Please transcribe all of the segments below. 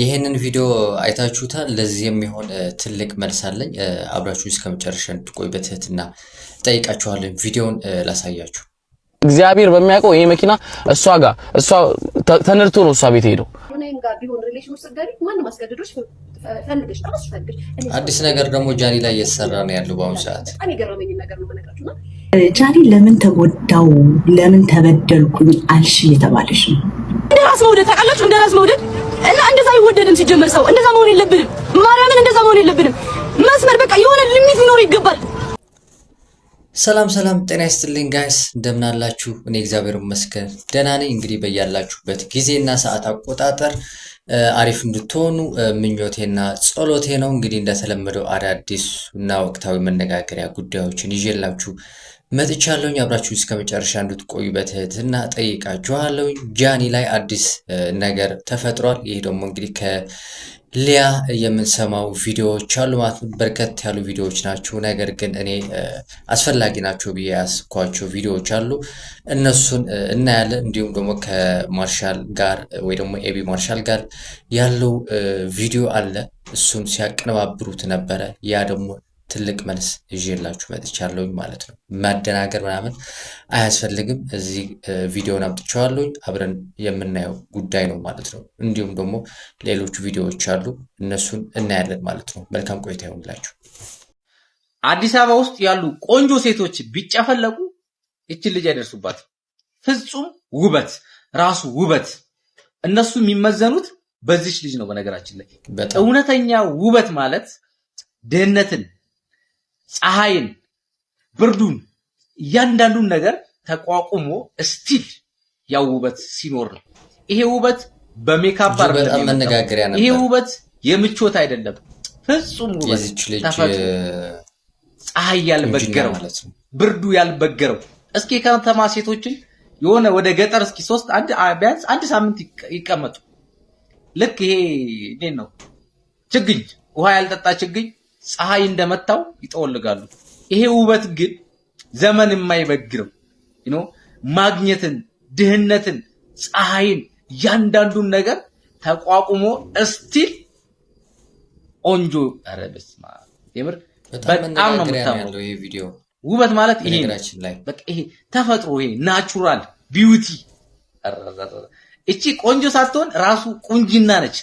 ይሄንን ቪዲዮ አይታችሁታል። ለዚህ የሚሆን ትልቅ መልስ አለኝ። አብራችሁ እስከመጨረሻ እንድትቆዩ በትህትና ጠይቃችኋለሁ። ቪዲዮውን ላሳያችሁ። እግዚአብሔር በሚያውቀው ይሄ መኪና እሷ ተነርቶ ነው እሷ ቤት ሄደው አዲስ ነገር ደግሞ ጃኒ ላይ እየተሰራ ነው ያለው በአሁኑ ሰዓት። ጃኒ ለምን ተጎዳው ለምን ተበደልኩኝ አልሽ የተባለሽ ነው። እንደራስ መውደድ ታውቃላችሁ፣ እንደራስ መውደድ እና እንደዛ አይወደድም። ሲጀመር ሰው እንደዛ መሆን የለብንም። ማርያምን እንደዛ መሆን የለብንም። መስመር በቃ የሆነ ሊሚት ሊኖር ይገባል። ሰላም ጤና ይስጥልኝ ጋይስ፣ እንደምን አላችሁ? እኔ እግዚአብሔር ይመስገን ደህና ነኝ። እንግዲህ በያላችሁበት ጊዜና ሰዓት አቆጣጠር አሪፍ እንድትሆኑ ምኞቴና ጸሎቴ ነው። እንግዲህ እንደተለመደው አዳዲስ እና ወቅታዊ መነጋገሪያ ጉዳዮችን ይዤላችሁ መጥቻለሁኝ። አብራችሁ እስከ መጨረሻ እንድትቆዩ በትህትና ጠይቃችኋለሁኝ። ጃኒ ላይ አዲስ ነገር ተፈጥሯል። ይሄ ደግሞ እንግዲህ ከሊያ የምንሰማው ቪዲዮዎች አሉ ማለት ነው። በርከት ያሉ ቪዲዮዎች ናቸው። ነገር ግን እኔ አስፈላጊ ናቸው ብዬ ያስኳቸው ቪዲዮዎች አሉ። እነሱን እናያለን። እንዲሁም ደግሞ ከማርሻል ጋር ወይ ደግሞ ኤቢ ማርሻል ጋር ያለው ቪዲዮ አለ። እሱን ሲያቀነባብሩት ነበረ። ያ ደግሞ ትልቅ መልስ ይዤላችሁ መጥቻለሁኝ ማለት ነው። ማደናገር ምናምን አያስፈልግም። እዚህ ቪዲዮን አምጥቼዋለሁኝ። አብረን የምናየው ጉዳይ ነው ማለት ነው። እንዲሁም ደግሞ ሌሎች ቪዲዮዎች አሉ፣ እነሱን እናያለን ማለት ነው። መልካም ቆይታ ይሁንላችሁ። አዲስ አበባ ውስጥ ያሉ ቆንጆ ሴቶች ቢጨፈለቁ እችን ልጅ አይደርሱባት። ፍጹም ውበት ራሱ ውበት። እነሱ የሚመዘኑት በዚች ልጅ ነው። በነገራችን ላይ እውነተኛ ውበት ማለት ድህነትን፣ ፀሐይን፣ ብርዱን እያንዳንዱን ነገር ተቋቁሞ ስቲል ያው ውበት ሲኖር ነው። ይሄ ውበት በሜካፕ በጣም መነጋገሪያ ነበር። ይሄ ውበት የምቾት አይደለም። ፍጹም ውበት ተፈጥሮ ፀሐይ ያልበገረው ብርዱ ያልበገረው። እስኪ ከተማ ሴቶችን የሆነ ወደ ገጠር እስኪ ቢያንስ አንድ ሳምንት ይቀመጡ። ልክ ይሄ እንዴት ነው ችግኝ ውሃ ያልጠጣ ችግኝ ፀሐይ እንደመታው ይጠወልጋሉ። ይሄ ውበት ግን ዘመን የማይበግረው ማግኘትን፣ ድህነትን፣ ፀሐይን እያንዳንዱን ነገር ተቋቁሞ እስቲል ቆንጆ። ኧረ በስመ አብ የምር በጣም ነው የምታምረው። ይሄ ቪዲዮ ውበት ማለት ይሄ በቃ ይሄ ተፈጥሮ፣ ይሄ ናቹራል ቢዩቲ። እቺ ቆንጆ ሳትሆን ራሱ ቁንጅና ነች።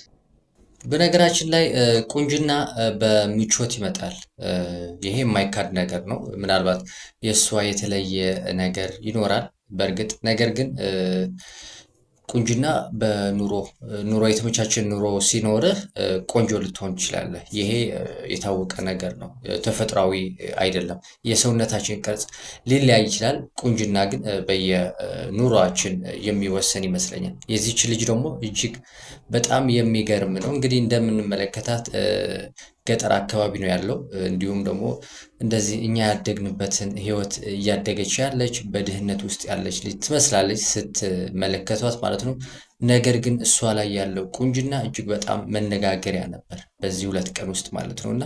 በነገራችን ላይ ቁንጅና በምቾት ይመጣል። ይሄ የማይካድ ነገር ነው። ምናልባት የእሷ የተለየ ነገር ይኖራል በእርግጥ። ነገር ግን ቁንጅና ኑሮ የተመቻቸን ኑሮ ሲኖርህ ቆንጆ ልትሆን ትችላለህ። ይሄ የታወቀ ነገር ነው። ተፈጥሯዊ አይደለም። የሰውነታችን ቅርጽ ሊለያይ ይችላል። ቁንጅና ግን በየኑሯችን የሚወሰን ይመስለኛል። የዚች ልጅ ደግሞ እጅግ በጣም የሚገርም ነው። እንግዲህ እንደምንመለከታት ገጠር አካባቢ ነው ያለው። እንዲሁም ደግሞ እንደዚህ እኛ ያደግንበትን ህይወት እያደገች ያለች በድህነት ውስጥ ያለች ልጅ ትመስላለች ስትመለከቷት ማለት ነው። ነገር ግን እሷ ላይ ያለው ቁንጅና እጅግ በጣም መነጋገሪያ ነበር በዚህ 2 ቀን ውስጥ ማለት ነው። እና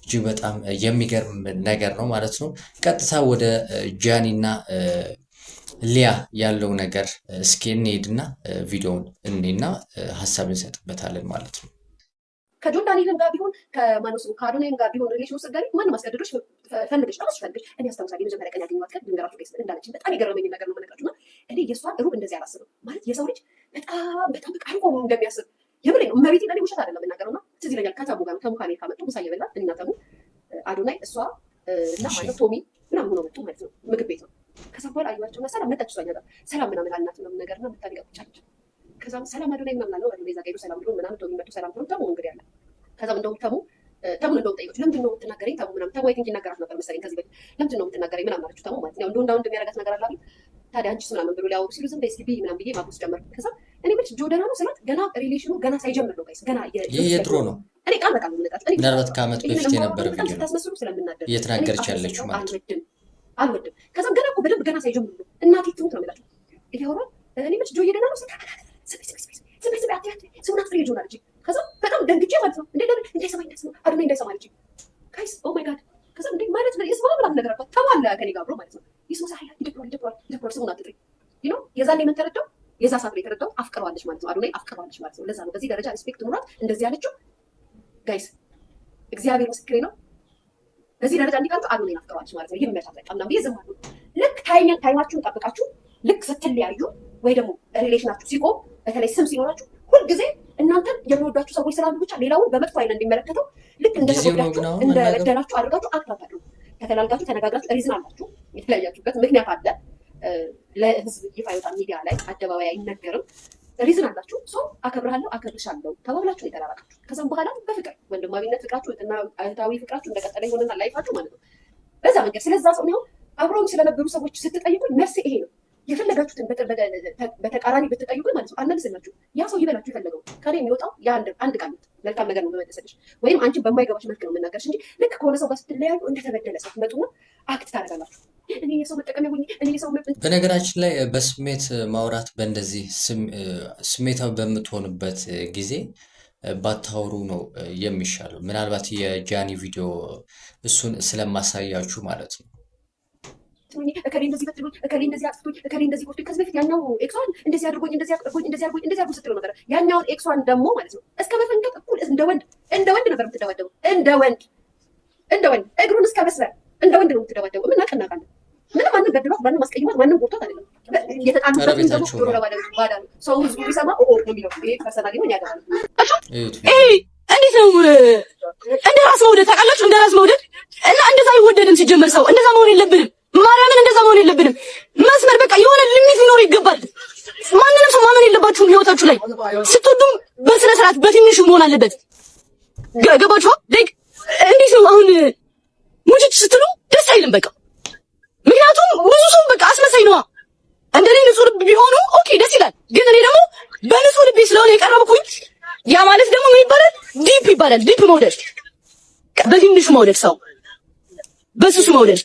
እጅግ በጣም የሚገርም ነገር ነው ማለት ነው። ቀጥታ ወደ ጃኒና ሊያ ያለው ነገር እስኪ እንሄድና ቪዲዮውን እንይና ሀሳብ እንሰጥበታለን ማለት ነው። ከጆን ዳንኤልም ጋር ቢሆን ከአዶናይም ጋር ቢሆን ሪሌሽን ውስጥ ጋር ማንም አስገድዶሽ ፈልገሽ ፈልገሽ እኔ አስታውሳለሁ የመጀመሪያ ቀን ያገኘኋት ቀን ድንገራችሁ ጋር እንዳለችኝ በጣም የገረመኝ ነገር ነው የምነግራችሁ። እና እኔ የእሷን ሩብ እንደዚህ አላስብም ማለት የሰው ልጅ በጣም በቃ አርቆ እንደሚያስብ የምሬ ነው። እመቤቴ ለኔ ውሸት አይደለም የምናገረው። እና ትዝ ይለኛል ከተሙ ጋር ተሙ ከአሜሪካ መጡ ምሳ እየበላን እኔና ተሙ አዶናይ እሷ እና ማለት ቶሚ ምናምን ሆነው መጡ ማለት ነው። ምግብ ቤት ነው። ከዛ በኋላ አዩዋቸውና ሰላም መጣች። እሷ ጋር ሰላም ምናምን አልናት ምናምን ነገር እና መታደጋ ቁጫለች። ከዛም ሰላም አዶናይ ምናምን አለው አዶናይ ዛጋ ሄዶ ሰላም ብሎ ምናምን ቶሚ መጡ ሰላም ብሎ ተሙ እንግዲህ አለ። ከዛም እንደውም ተሙን እንደውም ጠይቆች ለምንድን ነው የምትናገረኝ ተሙ ምናምን ተሙ አይ ቲንክ ይናገራት ነበር መሰለኝ ከዚህ በፊት ለምንድን ነው የምትናገረኝ ምናምን አለችው ተሙ ማለት ነው። እንደው እንደሚያረጋት ነገር አለ አይደል። ታዲያ አንቺስ ምናምን ብሎ ሊያወሩ ሲሉ ዝም በይ እስኪ ምናምን ብዬ ማብስ ጀመርኩ። ከዛ እኔ ብቻ ጆደና ነው ስላት ገና ሪሌሽኑ ገና ሳይጀምር ነው ጋይስ ገና የድሮ ነው። እኔ ቃል በቃል ምንጣት እኔ ምናልባት ከዓመት በፊት የነበረ ቪዲዮ ነው እየተናገረች ያለችው ማለት ነው። አልወድም። ከዛ ገና እኮ በደንብ ገና ሳይጀምር ነው እናቴ ትሙት ነው የሚላቸው ይሄው እኔ ብቻ ጆ የደና ነው ስለ ሰውናት ፍሬ ጆና ልጅ ከዛ በጣም ደንግጬ ማለት ነው። እንዳይሰማኝ አዶናይ እንዳይሰማ ልጅ ጋይስ ኦ ማይ ጋድ። ከዛ እንዴ ማለት ነው ይስማ ምናምን ነገር አልኳት። ተባለ ከኔ ጋር ብሎ ማለት ነው ይስማ ሳይላ ይደብራል ሰውናት ጥሪ የዛኔ የምንተረዳው የዛ ሰዓት ላይ የተረዳው አፍቅረዋለች ማለት ነው። አዶናይ አፍቅረዋለች ማለት ነው። ለዛ ነው በዚህ ደረጃ ሪስፔክት ኑሯት እንደዚህ ያለችው። ጋይስ እግዚአብሔር ምስክሬ ነው። በዚህ ደረጃ እንዲቀርብ አዶናይ አፍቅረዋለች ማለት ነው። ይሄ የሚያሳጣ ቀምና ይዘም አሉ። ልክ ታይማችሁን ጠብቃችሁ ልክ ስትለያዩ ወይ ደግሞ ሪሌሽናችሁ ሲቆም በተለይ ስም ሲኖራችሁ ሁልጊዜ እናንተን የሚወዷችሁ ሰዎች ስላሉ ብቻ ሌላውን በመጥፎ አይነት እንዲመለከተው ልክ እንደተጎዳችሁ እንደበደላችሁ አድርጋችሁ አታታሉ። ተፈላልጋችሁ ተነጋግራችሁ ሪዝን አላችሁ። የተለያያችሁበት ምክንያት አለ። ለህዝብ ይፋ ይወጣ ሚዲያ ላይ አደባባይ አይነገርም። ሪዝን አላችሁ። ሰው አከብርሃለሁ አከብርሻለሁ ተባብላችሁ የተራራቃችሁ ከዛም በኋላ በፍቅር ወንድማዊነት ፍቅራችሁ እና እህታዊ ፍቅራችሁ እንደቀጠለ ይሆንና ላይፋችሁ ማለት ነው። በዛ መንገድ ስለዛ ሰው ነው አብረው ስለነበሩ ሰዎች ስትጠይቁኝ መልስ ይሄ ነው። የፈለጋችሁትን በተቃራኒ ብትጠይቁኝ ማለት ነው አልመልስላችሁ። ያ ሰው ይበላችሁ የፈለገው ከኔ የሚወጣው አንድ ቃል መልካም ነገር ነው የምመልስልሽ፣ ወይም አንቺ በማይገባሽ መልክ ነው የምናገርሽ እንጂ ልክ ከሆነ ሰው ጋር ስትለያዩ እንደተበደለ ሰው ትመጡና አክት ታደርጋላችሁ። እኔ የሰው መጠቀሚያ ሆኜ እኔ የሰው በነገራችን ላይ በስሜት ማውራት በእንደዚህ ስሜታዊ በምትሆንበት ጊዜ ባታወሩ ነው የሚሻለው። ምናልባት የጃኒ ቪዲዮ እሱን ስለማሳያችሁ ማለት ነው። እከሌ እንደዚህ በትሉኝ እከሌ እንደዚህ አጥፍቶኝ እከሌ እንደዚህ ቆርጦኝ ከዚህ በፊት ያኛው ኤክሷን እንደዚህ አድርጎኝ እንደዚህ አድርጎ ስትለው ነበር። ያኛውን ኤክሷን ደግሞ ማለት ነው እስከ መፈንከት እኩል እንደ ወንድ ነበር የምትደባደበው። እንደ ወንድ እግሩን እስከ መስበር እንደ ወንድ ነው የምትደባደበው። ምን እናቀናቃለን? ምንም ማንም በድሏት ማንም ማስቀይሟት ማንም ጎርቷት አይደለም። የተጣሉበትን ደግሞ ጆሮ ለባዳ ነው ሰው ህዝቡ ቢሰማ ኦ ነው የሚለው። ይሄ ፐርሰናሊ ነው ያደረገው። እንዴት ነው እንደ ራስ መውደድ ታውቃላችሁ? እንደ ራስ መውደድ እና እንደዛ አይወደድም። ሲጀመር ሰው እንደዛ መሆን የለብንም። ማርያምን እንደዛ መሆን የለብንም። መስመር በቃ የሆነ ሊሚት ሊኖር ይገባል። ማንንም ሰው ማመን የለባችሁም። ህይወታችሁ ላይ ስትወዱም በስነ ስርዓት በትንሹ መሆን አለበት። ገባችሁ? ላይክ እንዴት ነው አሁን ሙጭጭ ስትሉ ደስ አይልም በቃ። ምክንያቱም ብዙ ሰው በቃ አስመሳይ ነዋ። እንደኔ ንጹህ ልብ ቢሆኑ ኦኬ ደስ ይላል። ግን እኔ ደግሞ በንጹህ ልቤ ስለሆነ የቀረብኩኝ ያ ማለት ደግሞ ምን ይባላል? ዲፕ ይባላል። ዲፕ መውደድ፣ በትንሹ መውደድ፣ ሰው በሱስ መውደድ።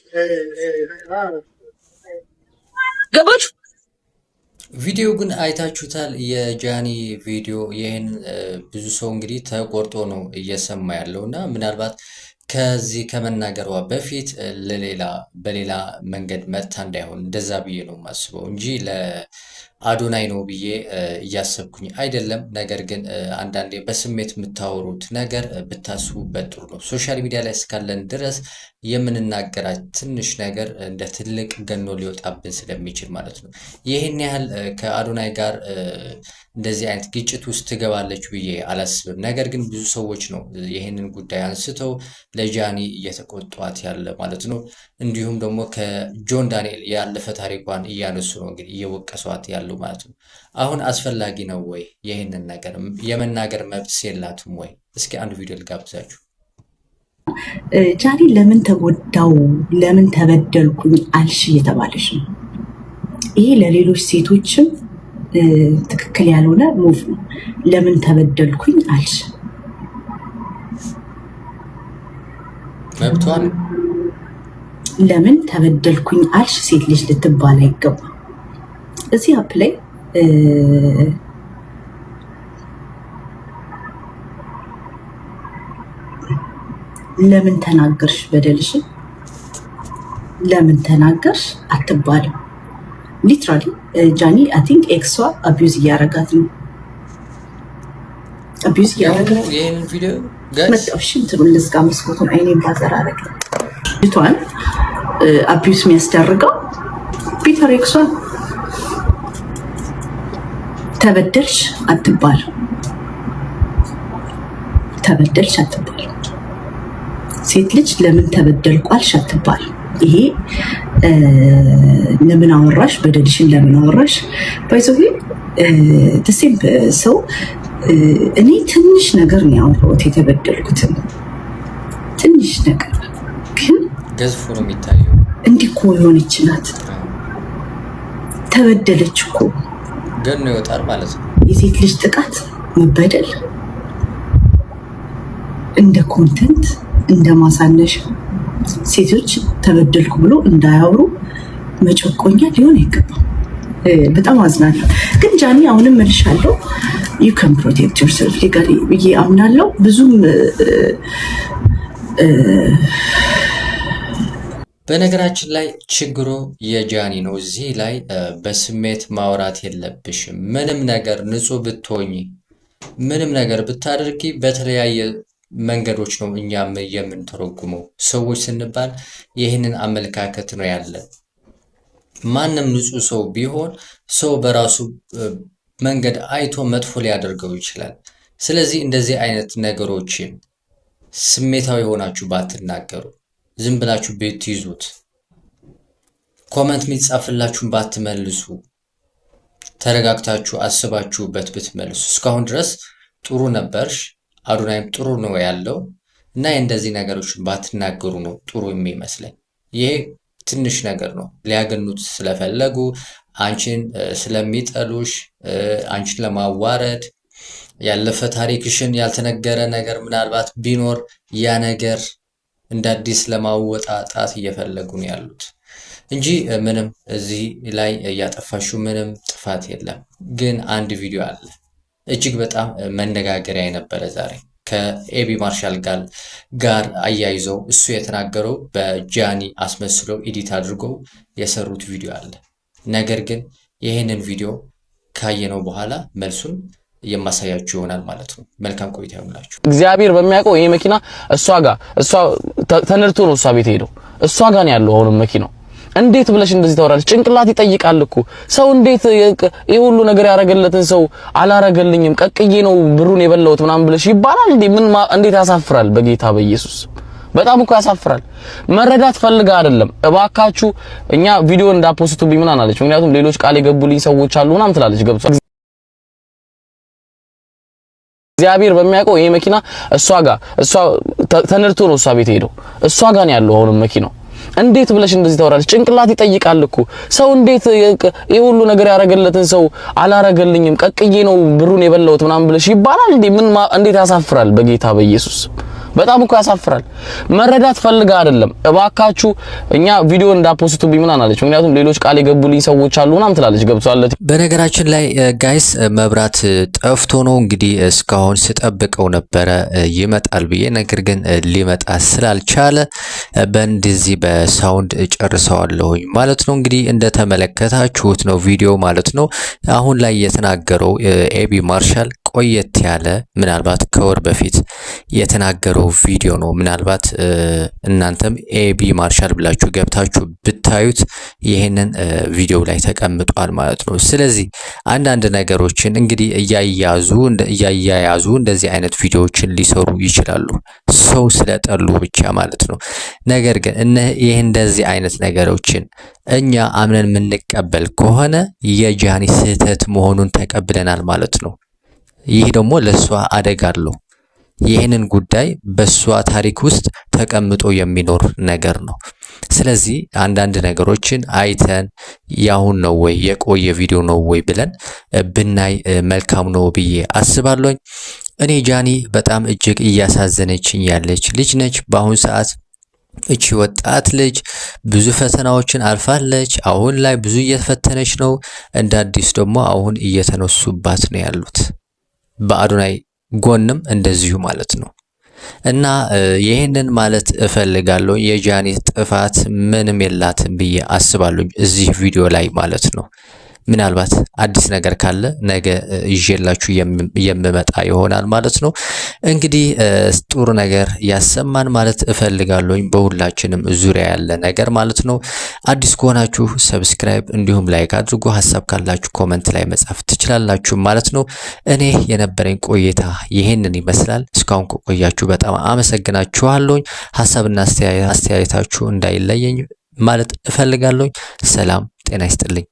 ገባችሁ? ቪዲዮ ግን አይታችሁታል። የጃኒ ቪዲዮ ይህን ብዙ ሰው እንግዲህ ተቆርጦ ነው እየሰማ ያለውና ምናልባት ከዚህ ከመናገሯ በፊት በሌላ መንገድ መታ እንዳይሆን እንደዛ ብዬ ነው የማስበው እንጂ ለአዶናይ ነው ብዬ እያሰብኩኝ አይደለም። ነገር ግን አንዳንዴ በስሜት የምታወሩት ነገር ብታስቡበት ጥሩ ነው። ሶሻል ሚዲያ ላይ እስካለን ድረስ የምንናገራት ትንሽ ነገር እንደ ትልቅ ገኖ ሊወጣብን ስለሚችል ማለት ነው። ይህን ያህል ከአዶናይ ጋር እንደዚህ አይነት ግጭት ውስጥ ትገባለች ብዬ አላስብም። ነገር ግን ብዙ ሰዎች ነው ይህንን ጉዳይ አንስተው ለጃኒ እየተቆጧት ያለ ማለት ነው። እንዲሁም ደግሞ ከጆን ዳንኤል ያለፈ ታሪኳን እያነሱ ነው እንግዲህ እየወቀሷት ያለው ማለት ነው። አሁን አስፈላጊ ነው ወይ? ይህንን ነገር የመናገር መብት የላትም ወይ? እስኪ አንድ ቪዲዮ ልጋብዛችሁ። ጃኒ ለምን ተጎዳው ለምን ተበደልኩኝ አልሽ እየተባለች ነው። ይሄ ለሌሎች ሴቶችም ትክክል ያልሆነ ሙቭ ነው። ለምን ተበደልኩኝ አልሽ መብቷን ለምን ተበደልኩኝ አልሽ ሴት ልጅ ልትባል አይገባም። እዚህ አፕ ላይ ለምን ተናገርሽ በደልሽ ለምን ተናገርሽ አትባልም። ሊትራሊ ጃኒ አይ ቲንክ ኤክሷ አቢዩዝ እያረጋት ነው። አቢዩዝ እያረጋት ይሄን ቪዲዮ መጣሽ እንትሩን ልዝጋ መስኮቱን አይኔን ባዘራረቀ ልቷን አቢዩዝ የሚያስደርገው ፒተር ኤክሷ ተበደልሽ አትባልም። ተበደልሽ አትባልም። ሴት ልጅ ለምን ተበደልኩ አልሽ አትባልም። ይሄ ለምን አወራሽ በደልሽን ለምን አወራሽ ባይዘው ተሲም ሰው እኔ ትንሽ ነገር ነው ያወራሁት የተበደልኩትን ትንሽ ነገር ግን ገዝፎ ነው የሚታየው። እንዲህ እኮ የሆነች ናት ተበደለች እኮ ገን ነው ይወጣል ማለት ነው። የሴት ልጅ ጥቃት መበደል እንደ ኮንተንት እንደ ማሳነሽ ሴቶች ተበደልኩ ብሎ እንዳያወሩ መጨቆኛ ሊሆን አይገባም። በጣም አዝናለሁ። ግን ጃኒ አሁንም መልሻለሁ you can protect yourself legally ብዬ አምናለሁ። ብዙም በነገራችን ላይ ችግሩ የጃኒ ነው። እዚህ ላይ በስሜት ማውራት የለብሽም። ምንም ነገር ንጹህ ብትሆኚ ምንም ነገር ብታደርጊ በተለያየ መንገዶች ነው እኛም የምንተረጉመው። ሰዎች ስንባል ይህንን አመለካከት ነው ያለን። ማንም ንጹህ ሰው ቢሆን ሰው በራሱ መንገድ አይቶ መጥፎ ሊያደርገው ይችላል። ስለዚህ እንደዚህ አይነት ነገሮችን ስሜታዊ ሆናችሁ ባትናገሩ፣ ዝም ብላችሁ ቤት ይዙት፣ ኮመንት የሚጻፍላችሁን ባትመልሱ፣ ተረጋግታችሁ አስባችሁበት ብትመልሱ። እስካሁን ድረስ ጥሩ ነበርሽ፣ አዶናይም ጥሩ ነው ያለው እና እንደዚህ ነገሮችን ባትናገሩ ነው ጥሩ የሚመስለኝ። ይሄ ትንሽ ነገር ነው። ሊያገኑት ስለፈለጉ አንቺን ስለሚጠሉሽ አንቺን ለማዋረድ ያለፈ ታሪክሽን ያልተነገረ ነገር ምናልባት ቢኖር ያ ነገር እንደ አዲስ ለማወጣጣት እየፈለጉ ነው ያሉት እንጂ ምንም እዚህ ላይ እያጠፋሽው ምንም ጥፋት የለም። ግን አንድ ቪዲዮ አለ እጅግ በጣም መነጋገሪያ የነበረ ዛሬ ከኤቢ ማርሻል ጋር አያይዘው እሱ የተናገረው በጃኒ አስመስለው ኤዲት አድርገው የሰሩት ቪዲዮ አለ። ነገር ግን ይህንን ቪዲዮ ካየነው በኋላ መልሱን የማሳያችሁ ይሆናል ማለት ነው። መልካም ቆይታ ይሁንላችሁ። እግዚአብሔር በሚያውቀው ይሄ መኪና እሷ ተነድቶ ነው እሷ ቤት ሄደው እሷ ጋር ነው ያለው አሁንም መኪናው። እንዴት ብለሽ እንደዚህ ታወራለሽ? ጭንቅላት ይጠይቃል እኮ ሰው። እንዴት ይሄ ሁሉ ነገር ያረገለትን ሰው አላረገልኝም ቀቅዬ ነው ብሩን የበላሁት ምናምን ብለሽ ይባላል እንዴ? እንዴት ያሳፍራል! በጌታ በኢየሱስ በጣም እኮ ያሳፍራል። መረዳት ፈልጋ አይደለም። እባካችሁ እኛ ቪዲዮ እንዳፖስቱብኝ ምናምን አለች። ምክንያቱም ሌሎች ቃል የገቡልኝ ሰዎች አሉ ምናምን ትላለች። ገብቷል። እግዚአብሔር በሚያውቀው ይሄ መኪና እሷ ተነድቶ ነው እሷ ቤት ሄደው እሷ ጋር ነው ያለው አሁንም መኪናው። እንዴት ብለሽ እንደዚህ ታወራለሽ? ጭንቅላት ይጠይቃል እኮ ሰው። እንዴት ይሄ ሁሉ ነገር ያረገለትን ሰው አላረገልኝም ቀቅዬ ነው ብሩን የበላሁት ምናምን ብለሽ ይባላል እንዴ? እንዴት ያሳፍራል! በጌታ በኢየሱስ በጣም እኮ ያሳፍራል። መረዳት ፈልጋ አይደለም። እባካችሁ እኛ ቪዲዮ እንዳፖስቱብኝ ምናምን አለች። ምክንያቱም ሌሎች ቃል የገቡልኝ ሰዎች አሉ ምናምን ትላለች። ገብቷል። በነገራችን ላይ ጋይስ መብራት ጠፍቶ ነው እንግዲህ እስካሁን ስጠብቀው ነበረ ይመጣል ብዬ፣ ነገር ግን ሊመጣ ስላልቻለ በእንደዚህ በሳውንድ ጨርሰዋለሁኝ ማለት ነው። እንግዲህ እንደተመለከታችሁት ነው ቪዲዮ ማለት ነው። አሁን ላይ የተናገረው ኤቢ ማርሻል ቆየት ያለ ምናልባት ከወር በፊት የተናገረው ቪዲዮ ነው። ምናልባት እናንተም ኤቢ ማርሻል ብላችሁ ገብታችሁ ብታዩት ይሄንን ቪዲዮ ላይ ተቀምጧል ማለት ነው። ስለዚህ አንዳንድ ነገሮችን እንግዲህ እያያያዙ እንደዚህ አይነት ቪዲዮዎችን ሊሰሩ ይችላሉ፣ ሰው ስለጠሉ ብቻ ማለት ነው። ነገር ግን ይሄ እንደዚህ አይነት ነገሮችን እኛ አምነን የምንቀበል ከሆነ የጃኒ ስህተት መሆኑን ተቀብለናል ማለት ነው። ይህ ደግሞ ለሷ አደጋ አለው። ይህንን ጉዳይ በሷ ታሪክ ውስጥ ተቀምጦ የሚኖር ነገር ነው። ስለዚህ አንዳንድ ነገሮችን አይተን ያሁን ነው ወይ የቆየ ቪዲዮ ነው ወይ ብለን ብናይ መልካም ነው ብዬ አስባለሁኝ። እኔ ጃኒ በጣም እጅግ እያሳዘነችኝ ያለች ልጅ ነች። በአሁን ሰዓት እቺ ወጣት ልጅ ብዙ ፈተናዎችን አልፋለች። አሁን ላይ ብዙ እየተፈተነች ነው። እንደ አዲስ ደግሞ አሁን እየተነሱባት ነው ያሉት። በአዶናይ ጎንም እንደዚሁ ማለት ነው። እና ይሄንን ማለት እፈልጋለሁ። የጃኒ ጥፋት ምንም የላትም ብዬ አስባለሁ እዚህ ቪዲዮ ላይ ማለት ነው። ምናልባት አዲስ ነገር ካለ ነገ ይዤላችሁ የምመጣ ይሆናል ማለት ነው። እንግዲህ ጥሩ ነገር ያሰማን ማለት እፈልጋለሁ በሁላችንም ዙሪያ ያለ ነገር ማለት ነው። አዲስ ከሆናችሁ ሰብስክራይብ እንዲሁም ላይክ አድርጉ። ሀሳብ ካላችሁ ኮሜንት ላይ መጻፍ ትችላላችሁ ማለት ነው። እኔ የነበረኝ ቆይታ ይሄንን ይመስላል። እስካሁን ቆያችሁ በጣም አመሰግናችኋለሁ። ሀሳብና አስተያየታችሁ እንዳይለየኝ ማለት እፈልጋለሁ። ሰላም ጤና ይስጥልኝ።